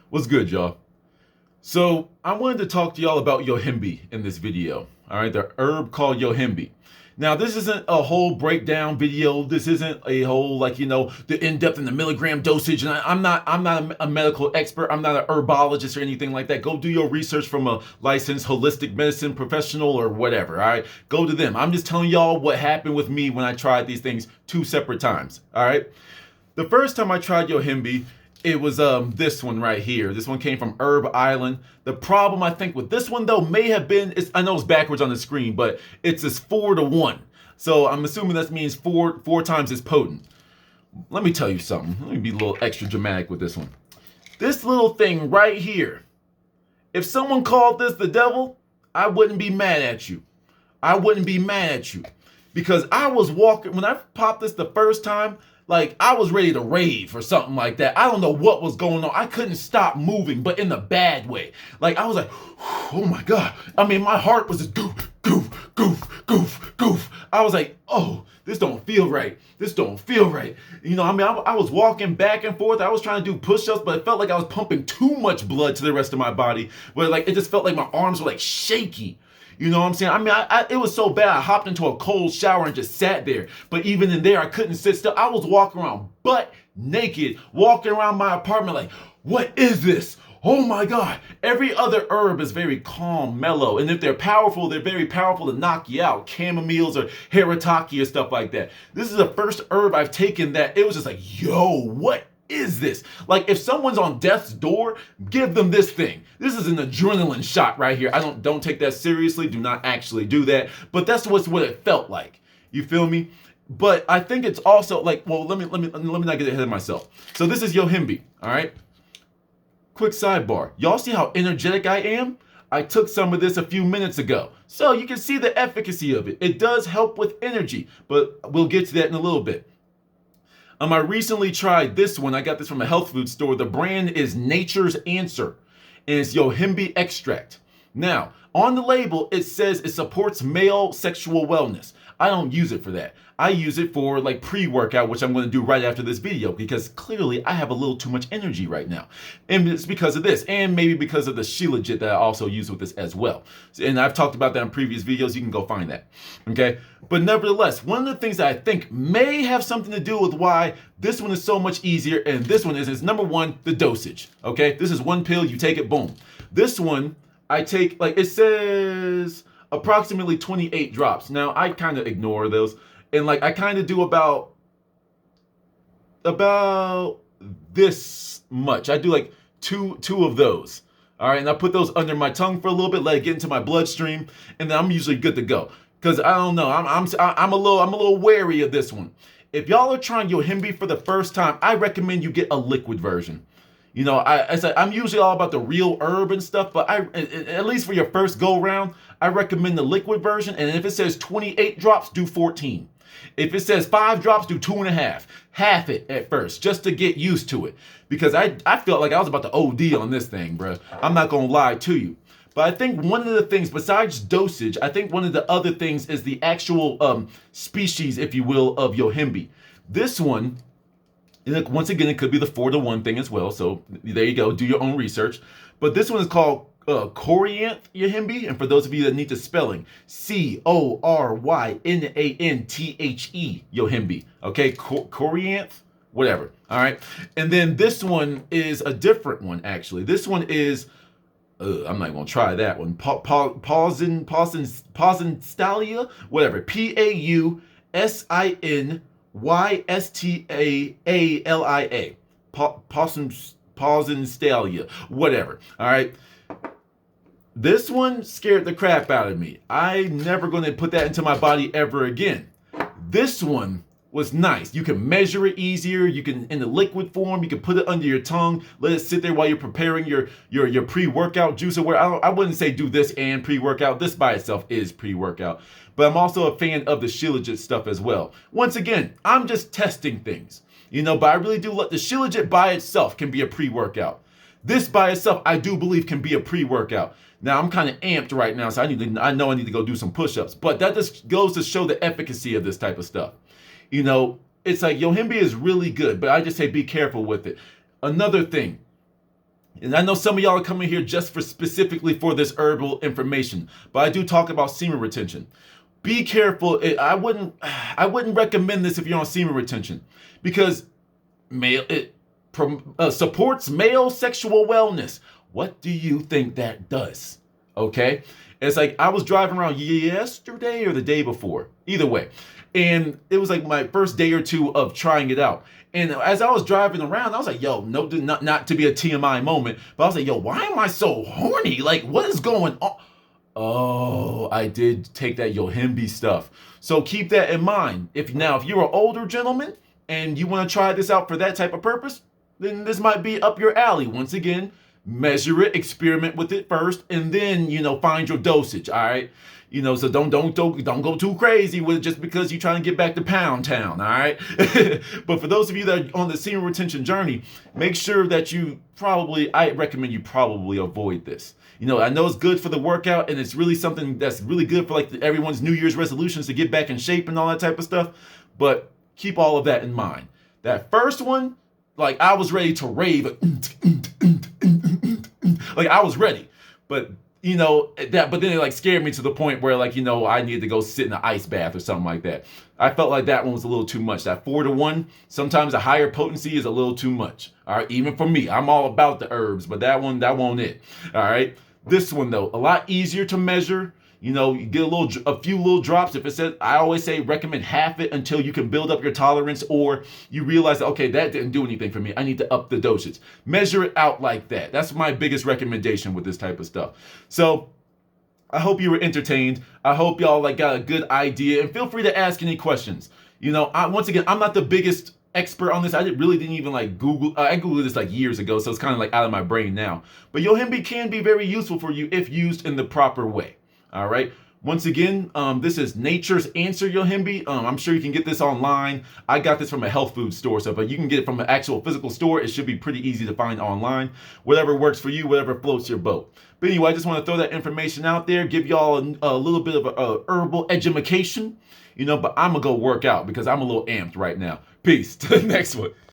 What's good, y'all? So I wanted to talk to y'all about Yohimbe in this video. All right, the herb called Yohimbe. Now, this isn't a whole breakdown video. This isn't a whole the in-depth and the milligram dosage. And I'm not a medical expert. I'm not an herbologist or anything like that. Go do your research from a licensed holistic medicine professional or whatever. All right, go to them. I'm just telling y'all what happened with me when I tried these things 2 separate times. All right, the first time I tried Yohimbe, it was this one right here. This one came from Herb Island. The problem I think with this one though may have been, I know it's backwards on the screen, but it's this 4-to-1. So I'm assuming that means four times as potent. Let me tell you something. Let me be a little extra dramatic with this one. This little thing right here. If someone called this the devil, I wouldn't be mad at you. I wouldn't be mad at you. Because I was walking, when I popped this the first time, like I was ready to rave or something like that. I don't know what was going on. I couldn't stop moving, but in the bad way. Like I was like, oh my God. I mean, my heart was just goof, goof, goof, goof, goof. I was like, oh, this don't feel right. This don't feel right. You know, I mean, I was walking back and forth. I was trying to do push-ups, but it felt like I was pumping too much blood to the rest of my body. Where like, it just felt like my arms were like shaky. You know what I'm saying? I mean, it was so bad. I hopped into a cold shower and just sat there. But even in there, I couldn't sit still. I was walking around butt naked, walking around my apartment like, what is this? Oh my God. Every other herb is very calm, mellow. And if they're powerful, they're very powerful to knock you out. Chamomiles or haritaki or stuff like that. This is the first herb I've taken that it was just like, yo, what is this? Like if someone's on death's door, give them this thing. This is an adrenaline shot right here. Don't take that seriously. Do not actually do that. But that's what it felt like. You feel me? But I think it's also like, well, let me not get ahead of myself. So this is Yohimbe, all right? Quick sidebar. Y'all see how energetic I am? I took some of this a few minutes ago. So you can see the efficacy of it. It does help with energy, but we'll get to that in a little bit. I recently tried this one. I got this from a health food store. The brand is Nature's Answer, and it's Yohimbe extract. Now, on the label, it says it supports male sexual wellness. I don't use it for that. I use it for like pre-workout, which I'm going to do right after this video because clearly I have a little too much energy right now. And it's because of this, and maybe because of the Shilajit that I also use with this as well. And I've talked about that in previous videos. You can go find that. Okay. But nevertheless, one of the things that I think may have something to do with why this one is so much easier and this one is number one, the dosage. Okay. This is one pill, you take it, boom. This one, I take, like it says approximately 28 drops. Now I kind of ignore those. And like I kind of do about this much. I do like two of those. All right, and I put those under my tongue for a little bit, let it get into my bloodstream, and then I'm usually good to go. Cause I don't know, I'm a little wary of this one. If y'all are trying Yohimbe for the first time, I recommend you get a liquid version. You know, I'm usually all about the real herb and stuff, but at least for your first go round, I recommend the liquid version. And if it says 28 drops, do 14. If it says 5 drops, do 2.5. Half it at first, just to get used to it. Because I felt like I was about to OD on this thing, bro. I'm not gonna lie to you. But I think one of the things, besides dosage, I think one of the other things is the actual species, if you will, of Yohimbe. This one, once again, it could be the 4-to-1 thing as well. So there you go. Do your own research. But this one is called Coryanth Yohimbe. And for those of you that need the spelling, Coryananthe Yohimbe. Okay, Coryanth, whatever. All right. And then this one is a different one, actually. This one is, I'm not going to try that one. Pausinstalia, whatever. Pausinstalia. Pausinstalia, whatever. All right. This one scared the crap out of me. I'm never going to put that into my body ever again. This one was nice. You can measure it easier. You can, in the liquid form, you can put it under your tongue, let it sit there while you're preparing your pre-workout juice or where I wouldn't say do this and pre-workout. This by itself is pre-workout. But I'm also a fan of the Shilajit stuff as well. Once again, I'm just testing things. You know, but I really do let the Shilajit by itself can be a pre-workout. This by itself, I do believe can be a pre-workout. Now I'm kind of amped right now, so I know I need to go do some push-ups. But that just goes to show the efficacy of this type of stuff. You know, it's like Yohimbe is really good, but I just say be careful with it. Another thing, And I know some of y'all are coming here just for specifically for this herbal information, but I do talk about semen retention. Be careful. I wouldn't recommend this if you're on semen retention, because it supports male sexual wellness. What do you think that does? Okay, it's like I was driving around yesterday or the day before, either way, and it was like my first day or two of trying it out. And as I was driving around, I was like, "Yo, no, not to be a TMI moment, but I was like, yo, why am I so horny? Like, what is going on?" Oh, I did take that Yohimbe stuff. So keep that in mind. If you're an older gentleman and you want to try this out for that type of purpose, then this might be up your alley. Once again, measure it, experiment with it first, and then find your dosage. All right. So don't go too crazy with it just because you're trying to get back to Pound Town. All right. But for those of you that are on the semen retention journey, make sure that I recommend you probably avoid this. I know it's good for the workout, and it's really something that's really good for like everyone's New Year's resolutions to get back in shape and all that type of stuff. But keep all of that in mind. That first one, like I was ready to rave, like I was ready, but but then it like scared me to the point where I needed to go sit in an ice bath or something like that. I felt like that one was a little too much. That 4-to-1, sometimes a higher potency is a little too much. All right, even for me, I'm all about the herbs, but that won't it. All right. This one though, a lot easier to measure. You get a few little drops. If it says, I always say recommend half it until you can build up your tolerance, or you realize that, okay, that didn't do anything for me, I need to up the dosage. Measure it out like that. That's my biggest recommendation with this type of stuff. So I hope you were entertained. I hope y'all got a good idea, and feel free to ask any questions. Once again, I'm not the biggest expert on this. I really didn't even Google. I Googled this years ago, so it's kind of out of my brain now. But Yohimbe can be very useful for you if used in the proper way. All right. Once again, this is Nature's Answer Yohimbe. I'm sure you can get this online. I got this from a health food store, so if you can get it from an actual physical store, it should be pretty easy to find online. Whatever works for you, whatever floats your boat. But anyway, I just want to throw that information out there, give y'all a little bit of a herbal education, but I'm going to go work out because I'm a little amped right now. Peace. To the next one.